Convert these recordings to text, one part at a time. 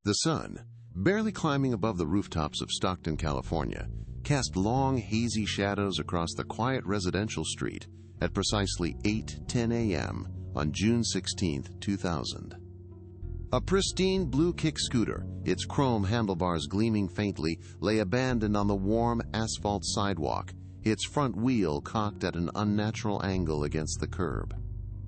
The sun, barely climbing above the rooftops of Stockton, California, cast long, hazy shadows across the quiet residential street at precisely 8:10 a.m. on June 16, 2000. A pristine blue kick scooter, its chrome handlebars gleaming faintly, lay abandoned on the warm asphalt sidewalk, its front wheel cocked at an unnatural angle against the curb.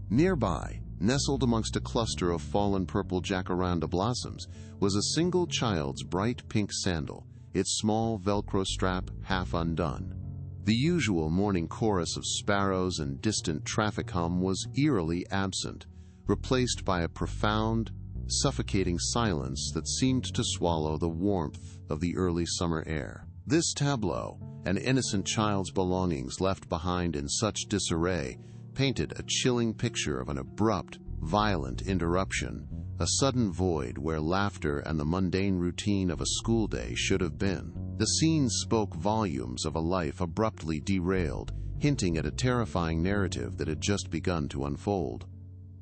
Nearby, nestled amongst a cluster of fallen purple jacaranda blossoms, was a single child's bright pink sandal, its small Velcro strap half undone. The usual morning chorus of sparrows and distant traffic hum was eerily absent, replaced by a profound, suffocating silence that seemed to swallow the warmth of the early summer air. This tableau, an innocent child's belongings left behind in such disarray, painted a chilling picture of an abrupt, violent interruption, a sudden void where laughter and the mundane routine of a school day should have been. The scene spoke volumes of a life abruptly derailed, hinting at a terrifying narrative that had just begun to unfold.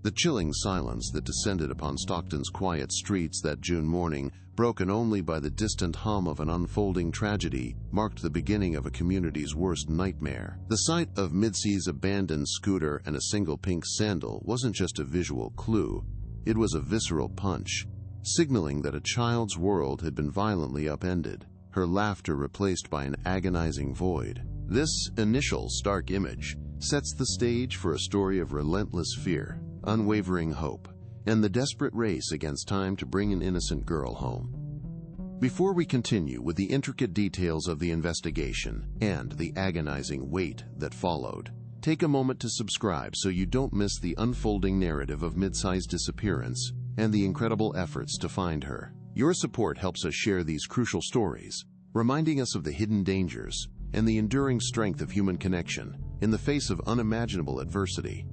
The chilling silence that descended upon Stockton's quiet streets that June morning, broken only by the distant hum of an unfolding tragedy, marked the beginning of a community's worst nightmare. The sight of Midsi's abandoned scooter and a single pink sandal wasn't just a visual clue, it was a visceral punch, signaling that a child's world had been violently upended, her laughter replaced by an agonizing void. This initial stark image sets the stage for a story of relentless fear, unwavering hope, and the desperate race against time to bring an innocent girl home. Before we continue with the intricate details of the investigation and the agonizing wait that followed, take a moment to subscribe so you don't miss the unfolding narrative of Midsi's disappearance and the incredible efforts to find her. Your support helps us share these crucial stories, reminding us of the hidden dangers and the enduring strength of human connection in the face of unimaginable adversity.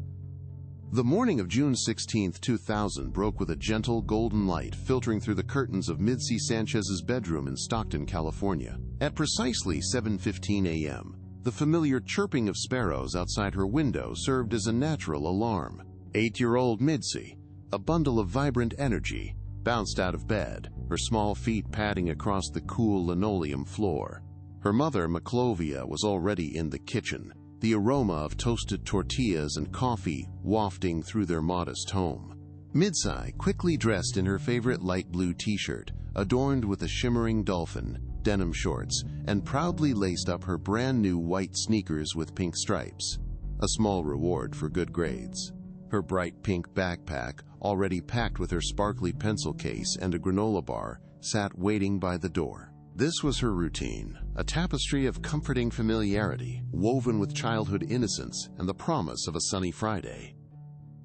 The morning of June 16, 2000 broke with a gentle golden light filtering through the curtains of Midsi Sanchez's bedroom in Stockton, California. At precisely 7:15 a.m., the familiar chirping of sparrows outside her window served as a natural alarm. 8-year-old Midsi, a bundle of vibrant energy, bounced out of bed, her small feet padding across the cool linoleum floor. Her mother, Maclovia, was already in the kitchen, the aroma of toasted tortillas and coffee wafting through their modest home. Midsi, quickly dressed in her favorite light blue t-shirt, adorned with a shimmering dolphin, denim shorts, and proudly laced up her brand new white sneakers with pink stripes, a small reward for good grades. Her bright pink backpack, already packed with her sparkly pencil case and a granola bar, sat waiting by the door. This was her routine, a tapestry of comforting familiarity, woven with childhood innocence and the promise of a sunny Friday.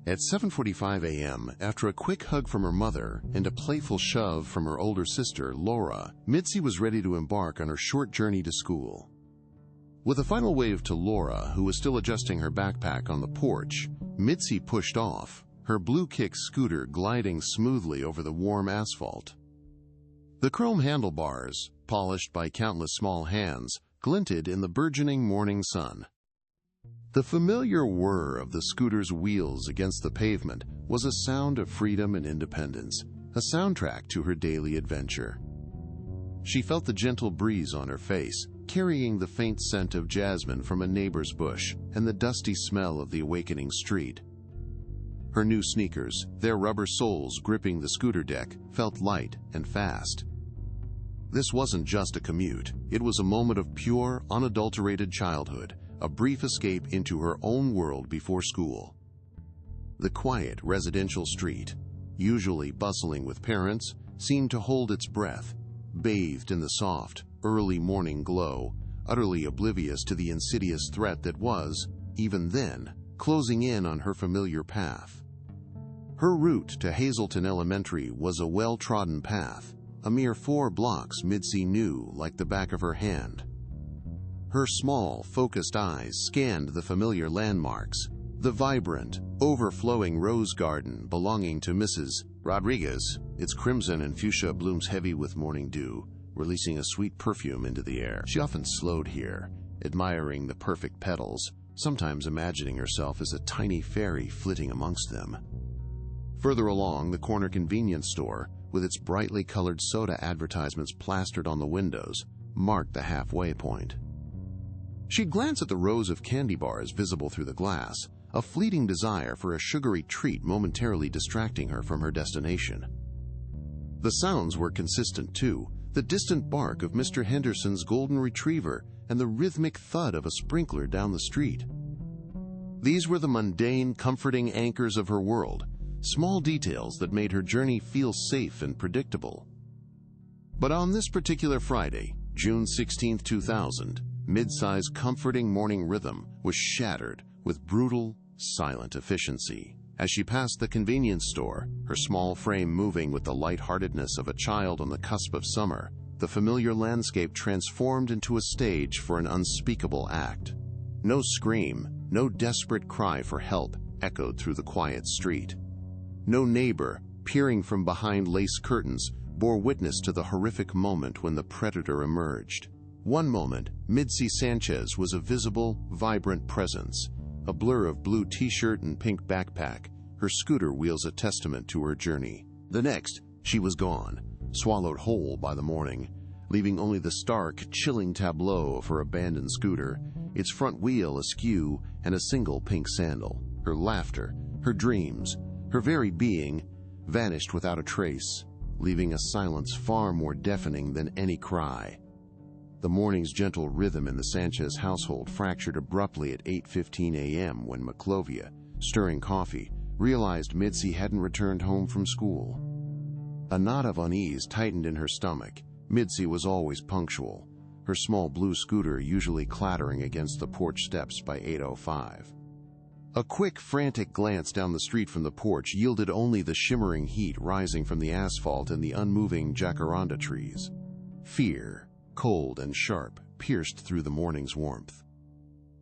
At 7:45 a.m., after a quick hug from her mother and a playful shove from her older sister, Laura, Midsi was ready to embark on her short journey to school. With a final wave to Laura, who was still adjusting her backpack on the porch, Midsi pushed off, her blue kick scooter gliding smoothly over the warm asphalt. The chrome handlebars, polished by countless small hands, glinted in the burgeoning morning sun. The familiar whir of the scooter's wheels against the pavement was a sound of freedom and independence, a soundtrack to her daily adventure. She felt the gentle breeze on her face, carrying the faint scent of jasmine from a neighbor's bush and the dusty smell of the awakening street. Her new sneakers, their rubber soles gripping the scooter deck, felt light and fast. This wasn't just a commute, it was a moment of pure, unadulterated childhood, a brief escape into her own world before school. The quiet residential street, usually bustling with parents, seemed to hold its breath, bathed in the soft, early morning glow, utterly oblivious to the insidious threat that was, even then, closing in on her familiar path. Her route to Hazelton Elementary was a well-trodden path, a mere 4 blocks Midsi knew like the back of her hand. Her small, focused eyes scanned the familiar landmarks, the vibrant, overflowing rose garden belonging to Mrs. Rodriguez, its crimson and fuchsia blooms heavy with morning dew, releasing a sweet perfume into the air. She often slowed here, admiring the perfect petals, sometimes imagining herself as a tiny fairy flitting amongst them. Further along, the corner convenience store, with its brightly colored soda advertisements plastered on the windows, marked the halfway point. She'd glance at the rows of candy bars visible through the glass, a fleeting desire for a sugary treat momentarily distracting her from her destination. The sounds were consistent, too, the distant bark of Mr. Henderson's golden retriever and the rhythmic thud of a sprinkler down the street. These were the mundane, comforting anchors of her world, small details that made her journey feel safe and predictable. But on this particular Friday, June 16, 2000, Midsi's comforting morning rhythm was shattered with brutal, silent efficiency. As she passed the convenience store, her small frame moving with the lightheartedness of a child on the cusp of summer, the familiar landscape transformed into a stage for an unspeakable act. No scream, no desperate cry for help echoed through the quiet street. No neighbor, peering from behind lace curtains, bore witness to the horrific moment when the predator emerged. One moment, Midsi Sanchez was a visible, vibrant presence, a blur of blue t-shirt and pink backpack, her scooter wheels a testament to her journey. The next, she was gone, swallowed whole by the morning, leaving only the stark, chilling tableau of her abandoned scooter, its front wheel askew and a single pink sandal. Her laughter, her dreams, her very being, vanished without a trace, leaving a silence far more deafening than any cry. The morning's gentle rhythm in the Sanchez household fractured abruptly at 8:15 a.m. when Maclovia, stirring coffee, realized Midsi hadn't returned home from school. A knot of unease tightened in her stomach. Midsi was always punctual, her small blue scooter usually clattering against the porch steps by 8:05. A quick, frantic glance down the street from the porch yielded only the shimmering heat rising from the asphalt and the unmoving jacaranda trees. Fear, cold and sharp, pierced through the morning's warmth.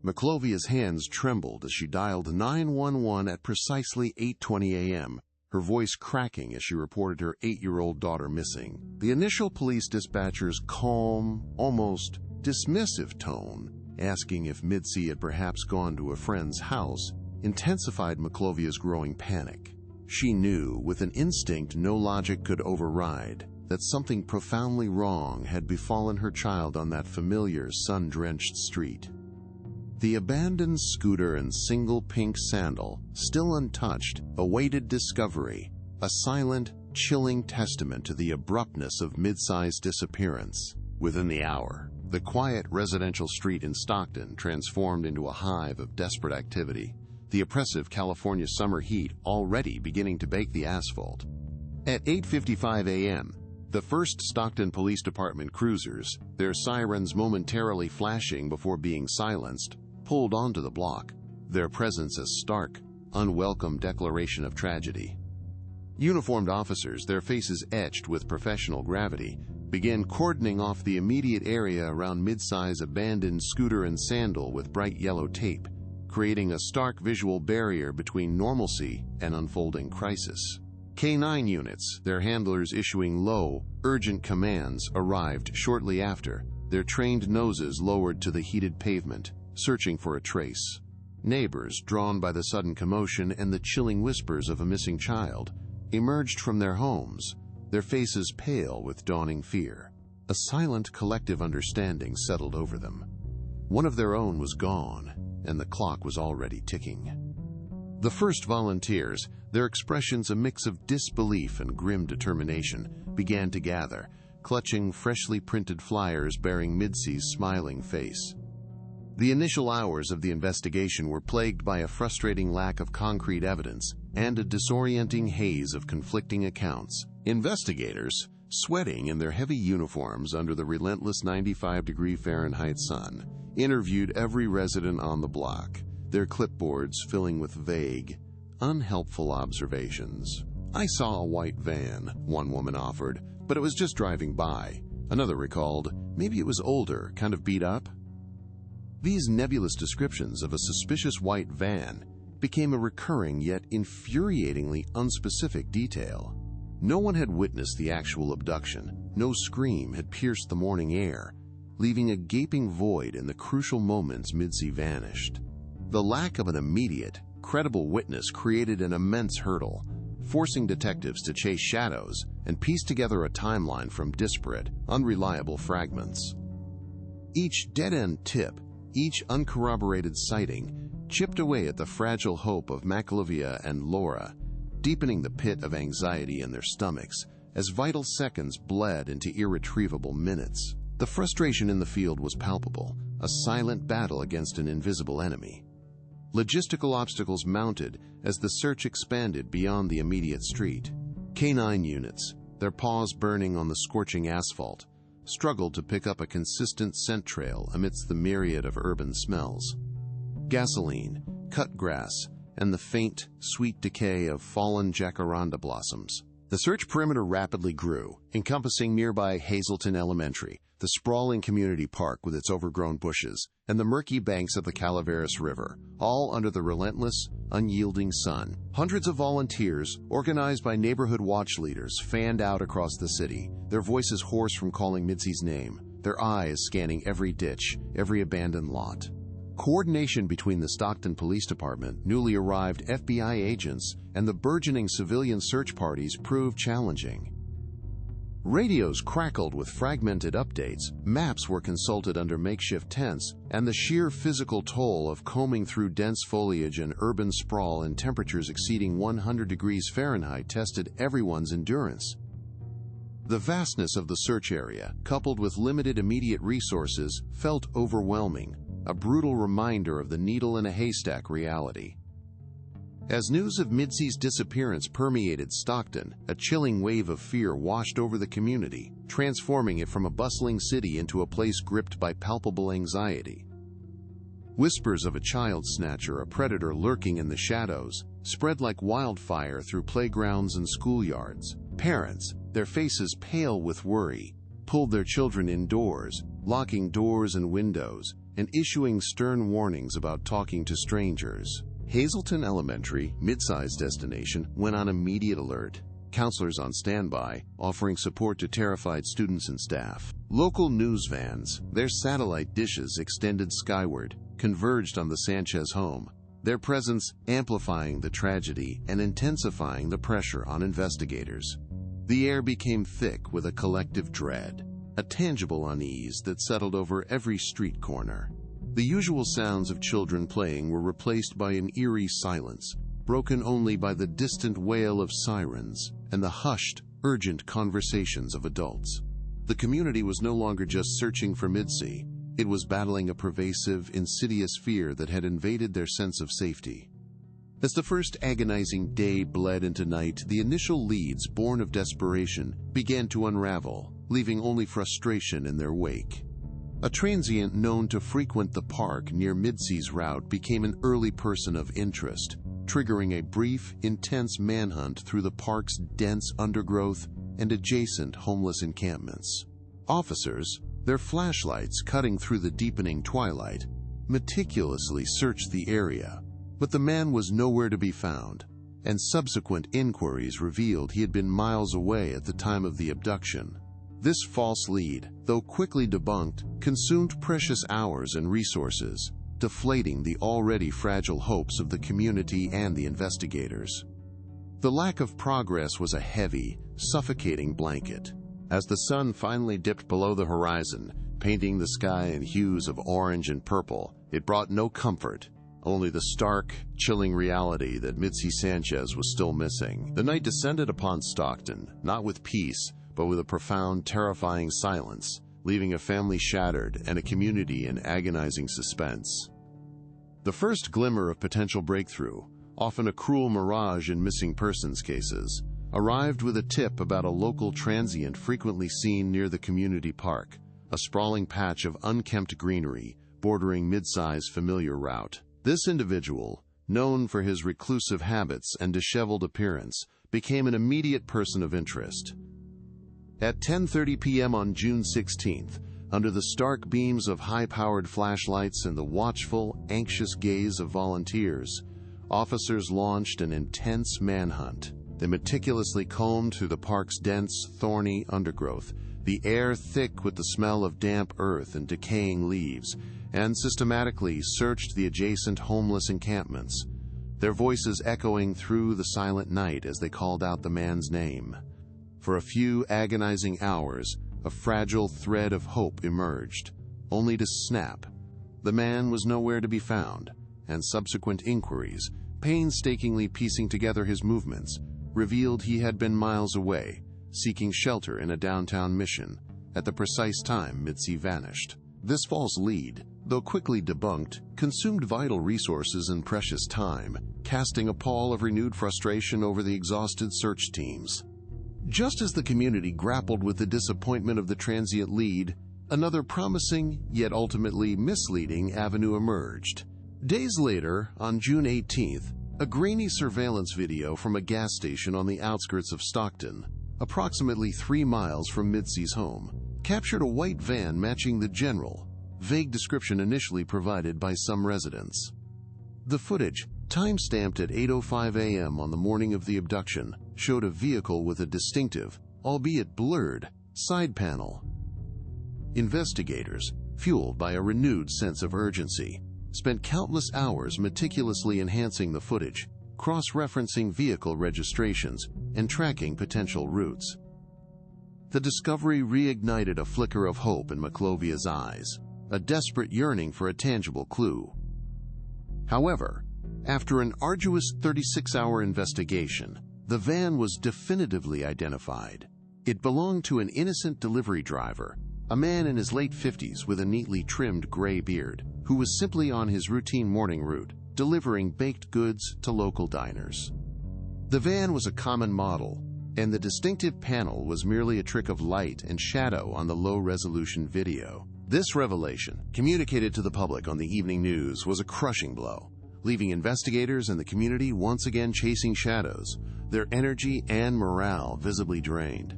Maclovia's hands trembled as she dialed 911 at precisely 8:20 a.m., her voice cracking as she reported her 8-year-old daughter missing. The initial police dispatcher's calm, almost dismissive tone, asking if Midsi had perhaps gone to a friend's house, intensified Maclovia's growing panic. She knew, with an instinct no logic could override, that something profoundly wrong had befallen her child on that familiar, sun-drenched street. The abandoned scooter and single pink sandal, still untouched, awaited discovery, a silent, chilling testament to the abruptness of Midsi's disappearance. Within the hour, the quiet residential street in Stockton transformed into a hive of desperate activity, the oppressive California summer heat already beginning to bake the asphalt. At 8:55 a.m., the first Stockton Police Department cruisers, their sirens momentarily flashing before being silenced, pulled onto the block, their presence a stark, unwelcome declaration of tragedy. Uniformed officers, their faces etched with professional gravity, began cordoning off the immediate area around Midsi's abandoned scooter and sandal with bright yellow tape, creating a stark visual barrier between normalcy and unfolding crisis. K-9 units, their handlers issuing low, urgent commands, arrived shortly after, their trained noses lowered to the heated pavement, searching for a trace. Neighbors, drawn by the sudden commotion and the chilling whispers of a missing child, emerged from their homes, their faces pale with dawning fear. A silent, collective understanding settled over them. One of their own was gone, and the clock was already ticking. The first volunteers, their expressions a mix of disbelief and grim determination, began to gather, clutching freshly printed flyers bearing Midsi's smiling face. The initial hours of the investigation were plagued by a frustrating lack of concrete evidence and a disorienting haze of conflicting accounts. Investigators, sweating in their heavy uniforms under the relentless 95-degree Fahrenheit sun, interviewed every resident on the block, their clipboards filling with vague, unhelpful observations. "I saw a white van," one woman offered, "but it was just driving by." Another recalled, "Maybe it was older, kind of beat up." These nebulous descriptions of a suspicious white van became a recurring yet infuriatingly unspecific detail. No one had witnessed the actual abduction, no scream had pierced the morning air, leaving a gaping void in the crucial moments Midsi vanished. The lack of an immediate, credible witness created an immense hurdle, forcing detectives to chase shadows and piece together a timeline from disparate, unreliable fragments. Each dead-end tip, each uncorroborated sighting, chipped away at the fragile hope of Maclovia and Laura, deepening the pit of anxiety in their stomachs as vital seconds bled into irretrievable minutes. The frustration in the field was palpable, a silent battle against an invisible enemy. Logistical obstacles mounted as the search expanded beyond the immediate street. Canine units, their paws burning on the scorching asphalt, struggled to pick up a consistent scent trail amidst the myriad of urban smells. Gasoline, cut grass, and the faint, sweet decay of fallen jacaranda blossoms. The search perimeter rapidly grew, encompassing nearby Hazleton Elementary, the sprawling community park with its overgrown bushes, and the murky banks of the Calaveras River, all under the relentless, unyielding sun. Hundreds of volunteers, organized by neighborhood watch leaders, fanned out across the city, their voices hoarse from calling Midsi's name, their eyes scanning every ditch, every abandoned lot. Coordination between the Stockton Police Department, newly arrived FBI agents, and the burgeoning civilian search parties proved challenging. Radios crackled with fragmented updates, maps were consulted under makeshift tents, and the sheer physical toll of combing through dense foliage and urban sprawl in temperatures exceeding 100 degrees Fahrenheit tested everyone's endurance. The vastness of the search area, coupled with limited immediate resources, felt overwhelming, a brutal reminder of the needle-in-a-haystack reality. As news of Midsi's disappearance permeated Stockton, a chilling wave of fear washed over the community, transforming it from a bustling city into a place gripped by palpable anxiety. Whispers of a child snatcher, a predator lurking in the shadows, spread like wildfire through playgrounds and schoolyards. Parents, their faces pale with worry, pulled their children indoors, locking doors and windows, and issuing stern warnings about talking to strangers. Hazleton Elementary, mid-sized destination, went on immediate alert. Counselors on standby, offering support to terrified students and staff. Local news vans, their satellite dishes extended skyward, converged on the Sanchez home, their presence amplifying the tragedy and intensifying the pressure on investigators. The air became thick with a collective dread, a tangible unease that settled over every street corner. The usual sounds of children playing were replaced by an eerie silence, broken only by the distant wail of sirens and the hushed, urgent conversations of adults. The community was no longer just searching for Midsi. It was battling a pervasive, insidious fear that had invaded their sense of safety. As the first agonizing day bled into night, the initial leads, born of desperation, began to unravel, leaving only frustration in their wake. A transient known to frequent the park near Midsi's route became an early person of interest, triggering a brief, intense manhunt through the park's dense undergrowth and adjacent homeless encampments. Officers, their flashlights cutting through the deepening twilight, meticulously searched the area, but the man was nowhere to be found, and subsequent inquiries revealed he had been miles away at the time of the abduction. This false lead, though quickly debunked, consumed precious hours and resources, deflating the already fragile hopes of the community and the investigators. The lack of progress was a heavy, suffocating blanket. As the sun finally dipped below the horizon, painting the sky in hues of orange and purple, it brought no comfort, only the stark, chilling reality that Midsi Sanchez was still missing. The night descended upon Stockton, not with peace, but with a profound, terrifying silence, leaving a family shattered and a community in agonizing suspense. The first glimmer of potential breakthrough, often a cruel mirage in missing persons cases, arrived with a tip about a local transient frequently seen near the community park, a sprawling patch of unkempt greenery bordering Midsi's familiar route. This individual, known for his reclusive habits and disheveled appearance, became an immediate person of interest. At 10:30 p.m. on June 16th, under the stark beams of high-powered flashlights and the watchful, anxious gaze of volunteers, officers launched an intense manhunt. They meticulously combed through the park's dense, thorny undergrowth, the air thick with the smell of damp earth and decaying leaves, and systematically searched the adjacent homeless encampments. their voices echoing through the silent night as they called out the man's name. For a few agonizing hours, a fragile thread of hope emerged, only to snap. The man was nowhere to be found, and subsequent inquiries, painstakingly piecing together his movements, revealed he had been miles away, seeking shelter in a downtown mission, at the precise time Midsi vanished. This false lead, though quickly debunked, consumed vital resources and precious time, casting a pall of renewed frustration over the exhausted search teams. Just as the community grappled with the disappointment of the transient lead, another promising, yet ultimately misleading avenue emerged. Days later, on June 18th, a grainy surveillance video from a gas station on the outskirts of Stockton, approximately 3 miles from Midsi's home, captured a white van matching the general, vague description initially provided by some residents. The footage, time-stamped at 8:05 a.m. on the morning of the abduction, showed a vehicle with a distinctive, albeit blurred, side panel. Investigators, fueled by a renewed sense of urgency, spent countless hours meticulously enhancing the footage, cross-referencing vehicle registrations, and tracking potential routes. The discovery reignited a flicker of hope in Maclovia's eyes, a desperate yearning for a tangible clue. However, after an arduous 36-hour investigation, the van was definitively identified. It belonged to an innocent delivery driver, a man in his late 50s with a neatly trimmed gray beard, who was simply on his routine morning route, delivering baked goods to local diners. The van was a common model, and the distinctive panel was merely a trick of light and shadow on the low-resolution video. This revelation, communicated to the public on the evening news, was a crushing blow, leaving investigators and the community once again chasing shadows, their energy and morale visibly drained.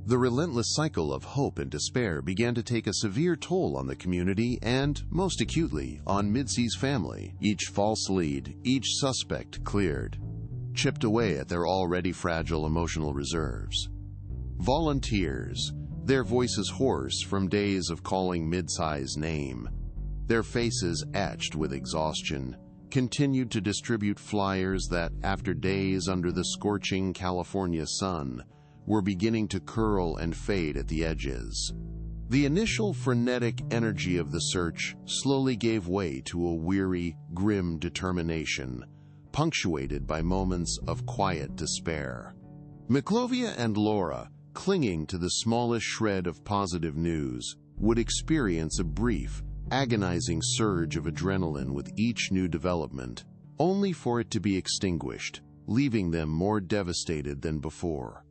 The relentless cycle of hope and despair began to take a severe toll on the community and, most acutely, on Midsi's family. Each false lead, each suspect cleared, chipped away at their already fragile emotional reserves. Volunteers, their voices hoarse from days of calling Midsi's name, their faces etched with exhaustion, continued to distribute flyers that, after days under the scorching California sun, were beginning to curl and fade at the edges. The initial frenetic energy of the search slowly gave way to a weary, grim determination, punctuated by moments of quiet despair. Maclovia and Laura, clinging to the smallest shred of positive news, would experience a brief, agonizing surge of adrenaline with each new development, only for it to be extinguished, leaving them more devastated than before.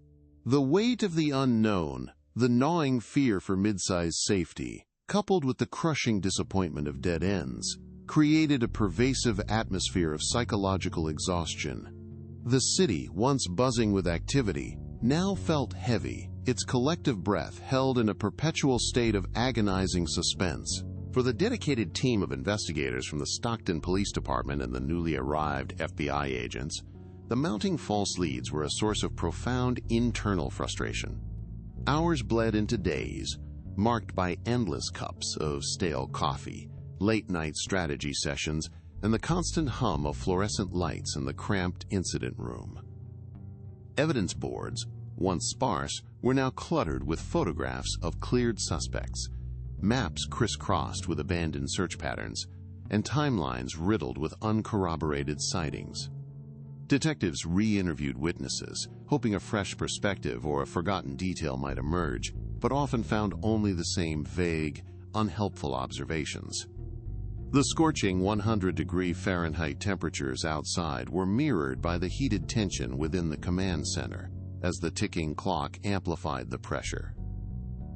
The weight of the unknown, the gnawing fear for Midsi's safety, coupled with the crushing disappointment of dead ends, created a pervasive atmosphere of psychological exhaustion. The city, once buzzing with activity, now felt heavy, its collective breath held in a perpetual state of agonizing suspense. For the dedicated team of investigators from the Stockton Police Department and the newly arrived FBI agents, the mounting false leads were a source of profound internal frustration. Hours bled into days, marked by endless cups of stale coffee, late-night strategy sessions, and the constant hum of fluorescent lights in the cramped incident room. Evidence boards, once sparse, were now cluttered with photographs of cleared suspects, maps crisscrossed with abandoned search patterns, and timelines riddled with uncorroborated sightings. Detectives re-interviewed witnesses, hoping a fresh perspective or a forgotten detail might emerge, but often found only the same vague, unhelpful observations. The scorching 100-degree Fahrenheit temperatures outside were mirrored by the heated tension within the command center, as the ticking clock amplified the pressure.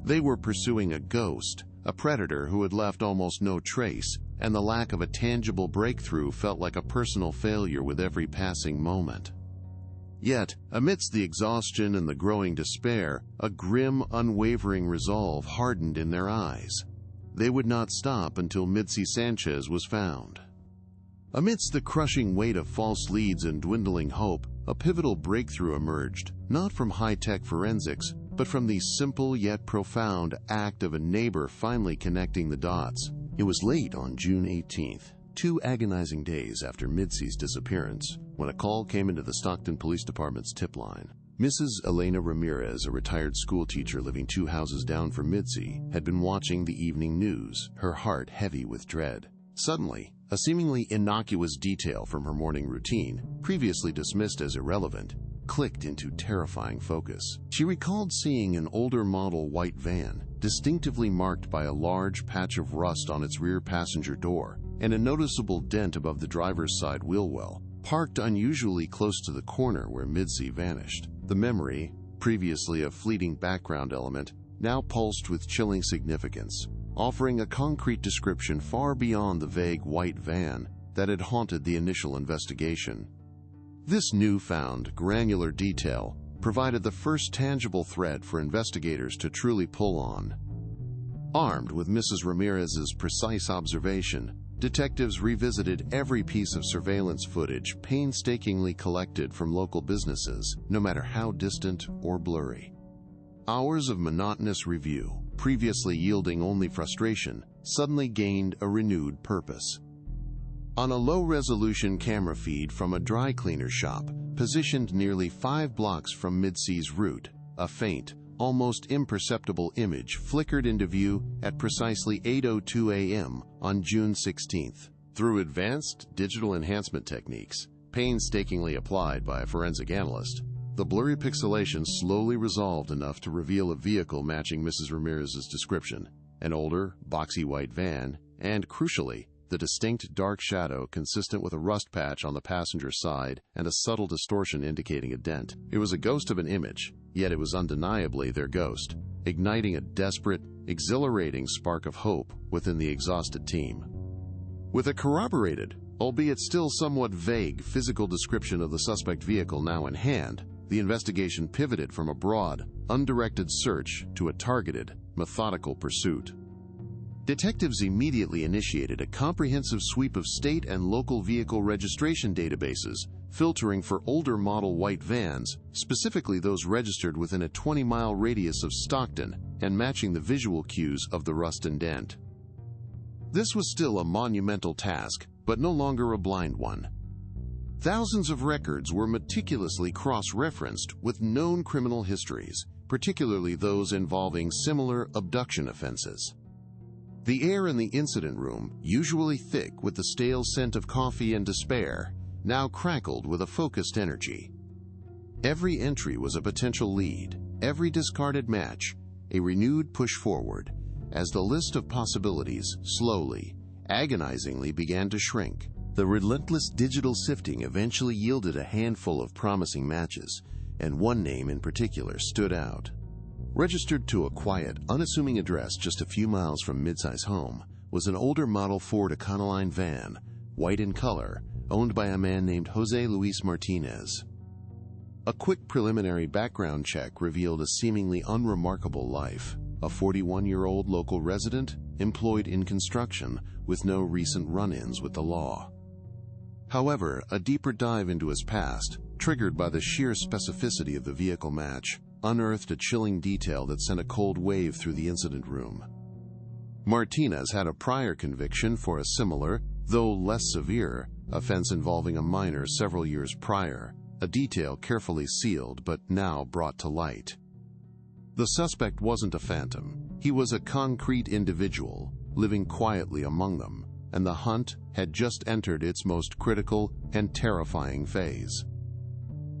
They were pursuing a ghost, a predator who had left almost no trace, and the lack of a tangible breakthrough felt like a personal failure with every passing moment. Yet, amidst the exhaustion and the growing despair, a grim, unwavering resolve hardened in their eyes. They would not stop until Midsi Sanchez was found. Amidst the crushing weight of false leads and dwindling hope, a pivotal breakthrough emerged, not from high-tech forensics, but from the simple yet profound act of a neighbor finally connecting the dots. It was late on June 18th, 2 agonizing days after Midsi's disappearance, when a call came into the Stockton Police Department's tip line. Mrs. Elena Ramirez, a retired schoolteacher living 2 houses down from Midsi, had been watching the evening news, her heart heavy with dread. Suddenly, a seemingly innocuous detail from her morning routine, previously dismissed as irrelevant, clicked into terrifying focus. She recalled seeing an older model white van, distinctively marked by a large patch of rust on its rear passenger door and a noticeable dent above the driver's side wheel well, parked unusually close to the corner where Midsi vanished. The memory, previously a fleeting background element, now pulsed with chilling significance, offering a concrete description far beyond the vague white van that had haunted the initial investigation. This newfound, granular detail provided the first tangible thread for investigators to truly pull on. Armed with Mrs. Ramirez's precise observation, detectives revisited every piece of surveillance footage painstakingly collected from local businesses, no matter how distant or blurry. Hours of monotonous review, previously yielding only frustration, suddenly gained a renewed purpose. On a low-resolution camera feed from a dry cleaner shop, positioned nearly 5 blocks from Midsi's route, a faint, almost imperceptible image flickered into view at precisely 8:02 a.m. on June 16th. Through advanced digital enhancement techniques, painstakingly applied by a forensic analyst, the blurry pixelation slowly resolved enough to reveal a vehicle matching Mrs. Ramirez's description, an older, boxy white van, and, crucially, the distinct dark shadow consistent with a rust patch on the passenger side and a subtle distortion indicating a dent. It was a ghost of an image, yet it was undeniably their ghost, igniting a desperate, exhilarating spark of hope within the exhausted team. With a corroborated, albeit still somewhat vague, physical description of the suspect vehicle now in hand, the investigation pivoted from a broad, undirected search to a targeted, methodical pursuit. Detectives immediately initiated a comprehensive sweep of state and local vehicle registration databases, filtering for older model white vans, specifically those registered within a 20-mile radius of Stockton, and matching the visual cues of the rust and dent. This was still a monumental task, but no longer a blind one. Thousands of records were meticulously cross-referenced with known criminal histories, particularly those involving similar abduction offenses. The air in the incident room, usually thick with the stale scent of coffee and despair, now crackled with a focused energy. Every entry was a potential lead, every discarded match, a renewed push forward, as the list of possibilities slowly, agonizingly began to shrink. The relentless digital sifting eventually yielded a handful of promising matches, and one name in particular stood out. Registered to a quiet, unassuming address just a few miles from Midsi's home was an older model Ford Econoline van, white in color, owned by a man named Jose Luis Martinez. A quick preliminary background check revealed a seemingly unremarkable life, a 41-year-old local resident employed in construction with no recent run-ins with the law. However, a deeper dive into his past, triggered by the sheer specificity of the vehicle match, unearthed a chilling detail that sent a cold wave through the incident room. Martinez had a prior conviction for a similar, though less severe, offense involving a minor several years prior, a detail carefully sealed but now brought to light. The suspect wasn't a phantom. He was a concrete individual, living quietly among them, and the hunt had just entered its most critical and terrifying phase.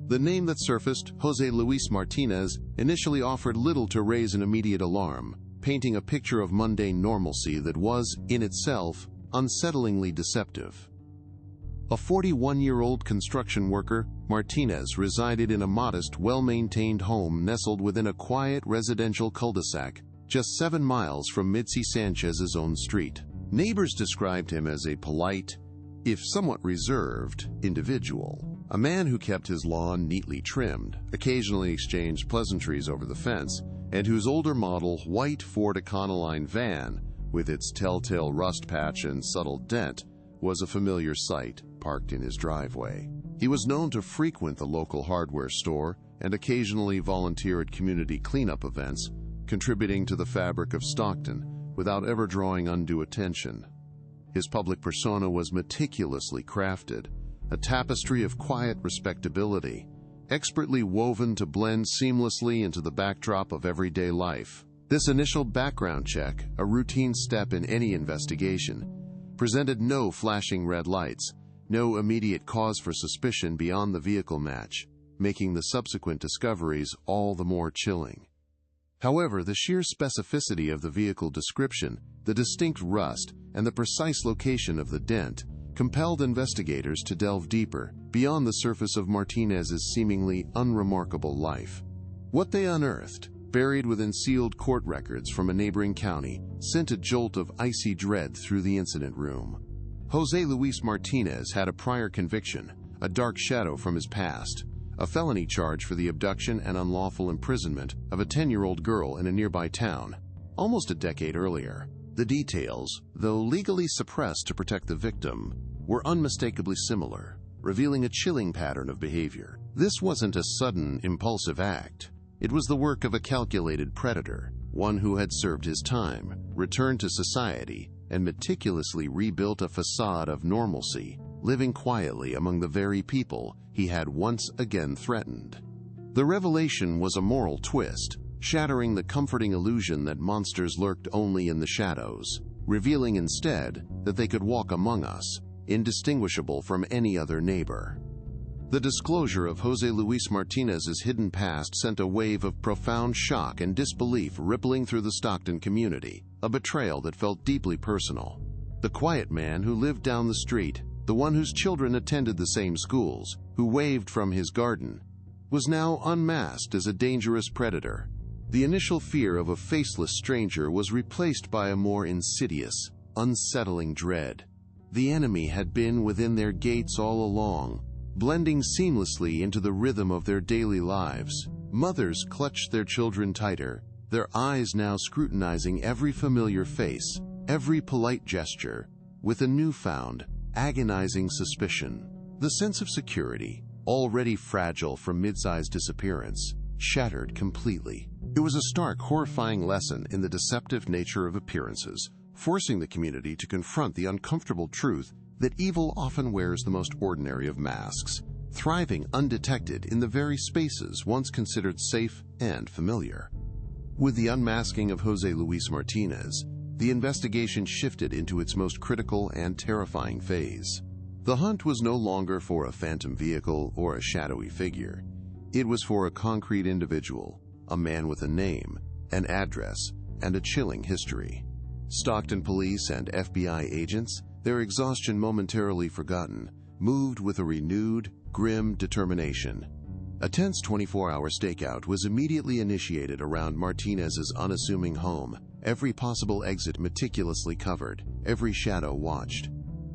The name that surfaced, Jose Luis Martinez, initially offered little to raise an immediate alarm, painting a picture of mundane normalcy that was, in itself, unsettlingly deceptive. A 41-year-old construction worker, Martinez resided in a modest, well-maintained home nestled within a quiet residential cul-de-sac, just 7 miles from Midsi Sanchez's own street. Neighbors described him as a polite, if somewhat reserved, individual. A man who kept his lawn neatly trimmed, occasionally exchanged pleasantries over the fence, and whose older model white Ford Econoline van, with its telltale rust patch and subtle dent, was a familiar sight parked in his driveway. He was known to frequent the local hardware store and occasionally volunteer at community cleanup events, contributing to the fabric of Stockton without ever drawing undue attention. His public persona was meticulously crafted, a tapestry of quiet respectability, expertly woven to blend seamlessly into the backdrop of everyday life. This initial background check, a routine step in any investigation, presented no flashing red lights, no immediate cause for suspicion beyond the vehicle match, making the subsequent discoveries all the more chilling. However, the sheer specificity of the vehicle description, the distinct rust, and the precise location of the dent compelled investigators to delve deeper, beyond the surface of Martinez's seemingly unremarkable life. What they unearthed, buried within sealed court records from a neighboring county, sent a jolt of icy dread through the incident room. José Luis Martinez had a prior conviction, a dark shadow from his past, a felony charge for the abduction and unlawful imprisonment of a 10-year-old girl in a nearby town, almost a decade earlier. The details, though legally suppressed to protect the victim, were unmistakably similar, revealing a chilling pattern of behavior. This wasn't a sudden, impulsive act. It was the work of a calculated predator, one who had served his time, returned to society, and meticulously rebuilt a facade of normalcy, living quietly among the very people he had once again threatened. The revelation was a moral twist, shattering the comforting illusion that monsters lurked only in the shadows, revealing instead that they could walk among us, indistinguishable from any other neighbor. The disclosure of José Luis Martinez's hidden past sent a wave of profound shock and disbelief rippling through the Stockton community, a betrayal that felt deeply personal. The quiet man who lived down the street, the one whose children attended the same schools, who waved from his garden, was now unmasked as a dangerous predator. The initial fear of a faceless stranger was replaced by a more insidious, unsettling dread. The enemy had been within their gates all along, blending seamlessly into the rhythm of their daily lives. Mothers clutched their children tighter, their eyes now scrutinizing every familiar face, every polite gesture, with a newfound, agonizing suspicion. The sense of security, already fragile from Midsi's disappearance, shattered completely. It was a stark, horrifying lesson in the deceptive nature of appearances, forcing the community to confront the uncomfortable truth that evil often wears the most ordinary of masks, thriving undetected in the very spaces once considered safe and familiar. With the unmasking of José Luis Martinez, the investigation shifted into its most critical and terrifying phase. The hunt was no longer for a phantom vehicle or a shadowy figure. It was for a concrete individual, a man with a name, an address, and a chilling history. Stockton police and FBI agents, their exhaustion momentarily forgotten, moved with a renewed, grim determination. A tense 24-hour stakeout was immediately initiated around Martinez's unassuming home, every possible exit meticulously covered, every shadow watched.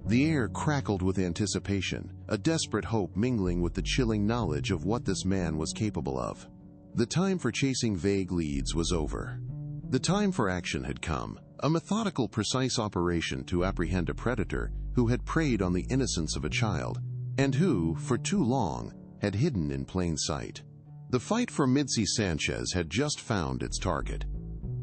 The air crackled with anticipation, a desperate hope mingling with the chilling knowledge of what this man was capable of. The time for chasing vague leads was over. The time for action had come, a methodical, precise operation to apprehend a predator who had preyed on the innocence of a child, and who, for too long, had hidden in plain sight. The fight for Midsi Sanchez had just found its target.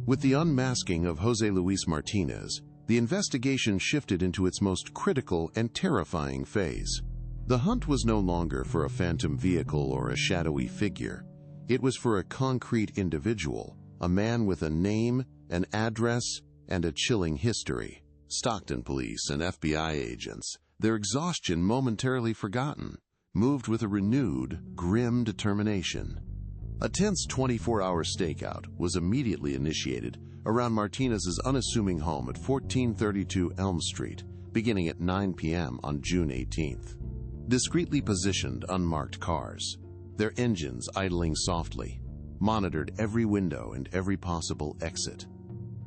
With the unmasking of José Luis Martinez, the investigation shifted into its most critical and terrifying phase. The hunt was no longer for a phantom vehicle or a shadowy figure. It was for a concrete individual, a man with a name, an address, and a chilling history. Stockton police and FBI agents, their exhaustion momentarily forgotten, moved with a renewed, grim determination. A tense 24-hour stakeout was immediately initiated around Martinez's unassuming home at 1432 Elm Street, beginning at 9 p.m. on June 18th. Discreetly positioned unmarked cars, their engines idling softly, monitored every window and every possible exit.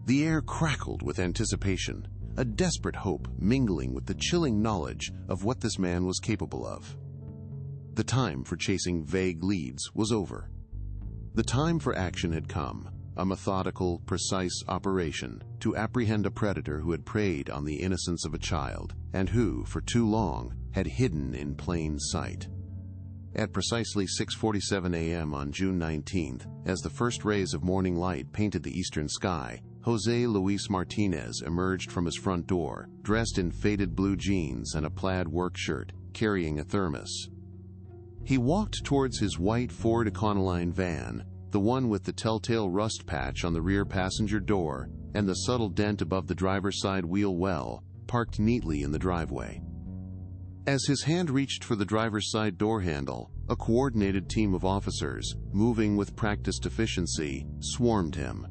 The air crackled with anticipation, a desperate hope mingling with the chilling knowledge of what this man was capable of. The time for chasing vague leads was over. The time for action had come, a methodical, precise operation to apprehend a predator who had preyed on the innocence of a child and who, for too long, had hidden in plain sight. At precisely 6:47 a.m. on June 19th, as the first rays of morning light painted the eastern sky, Jose Luis Martinez emerged from his front door, dressed in faded blue jeans and a plaid work shirt, carrying a thermos. He walked towards his white Ford Econoline van, the one with the telltale rust patch on the rear passenger door and the subtle dent above the driver's side wheel well, parked neatly in the driveway. As his hand reached for the driver's side door handle, a coordinated team of officers, moving with practiced efficiency, swarmed him.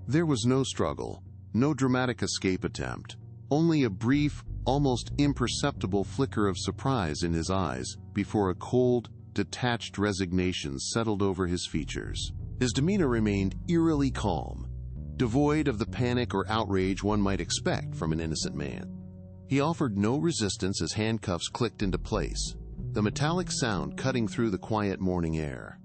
There was no struggle, no dramatic escape attempt, only a brief, almost imperceptible flicker of surprise in his eyes before a cold, detached resignation settled over his features. His demeanor remained eerily calm, devoid of the panic or outrage one might expect from an innocent man. He offered no resistance as handcuffs clicked into place, the metallic sound cutting through the quiet morning air.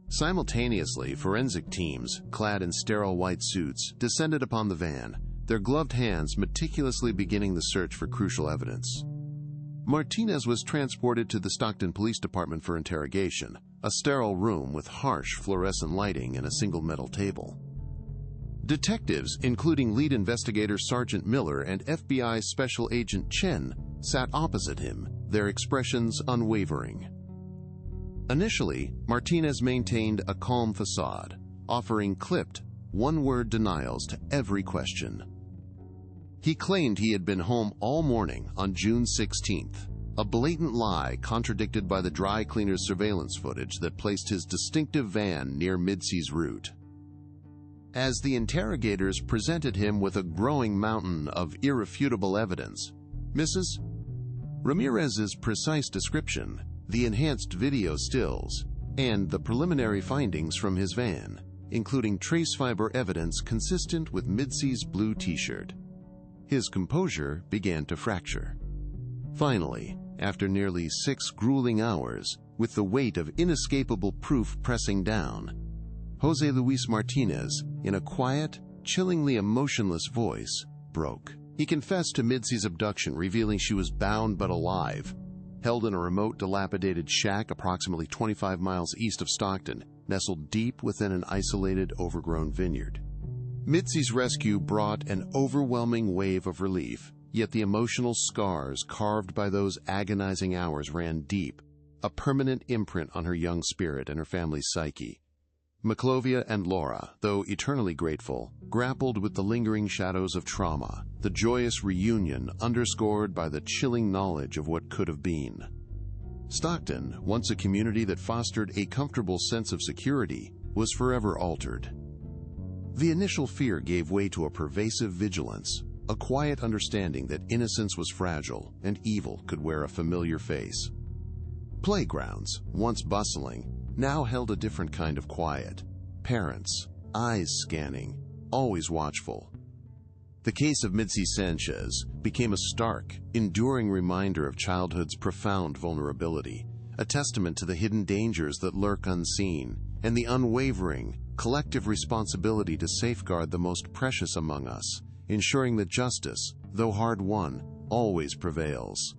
Simultaneously, forensic teams, clad in sterile white suits, descended upon the van, their gloved hands meticulously beginning the search for crucial evidence. Martinez was transported to the Stockton Police Department for interrogation, a sterile room with harsh fluorescent lighting and a single metal table. Detectives, including lead investigator Sergeant Miller and FBI Special Agent Chen, sat opposite him, their expressions unwavering. Initially, Martinez maintained a calm facade, offering clipped, one-word denials to every question. He claimed he had been home all morning on June 16th, a blatant lie contradicted by the dry cleaner's surveillance footage that placed his distinctive van near Midsi's route. As the interrogators presented him with a growing mountain of irrefutable evidence, Mrs. Ramirez's precise description, the enhanced video stills, and the preliminary findings from his van, including trace fiber evidence consistent with Midsi's blue t-shirt. His composure began to fracture. Finally, after nearly 6 grueling hours, with the weight of inescapable proof pressing down, Jose Luis Martinez, in a quiet, chillingly emotionless voice, broke. He confessed to Midsi's abduction, revealing she was bound but alive, held in a remote, dilapidated shack approximately 25 miles east of Stockton, nestled deep within an isolated, overgrown vineyard. Midsi's rescue brought an overwhelming wave of relief, yet the emotional scars carved by those agonizing hours ran deep, a permanent imprint on her young spirit and her family's psyche. Maclovia and Laura, though eternally grateful, grappled with the lingering shadows of trauma, the joyous reunion underscored by the chilling knowledge of what could have been. Stockton, once a community that fostered a comfortable sense of security, was forever altered. The initial fear gave way to a pervasive vigilance, a quiet understanding that innocence was fragile and evil could wear a familiar face. Playgrounds, once bustling, now held a different kind of quiet. Parents, eyes scanning, always watchful. The case of Midsi Sanchez became a stark, enduring reminder of childhood's profound vulnerability, a testament to the hidden dangers that lurk unseen, and the unwavering, collective responsibility to safeguard the most precious among us, ensuring that justice, though hard won, always prevails.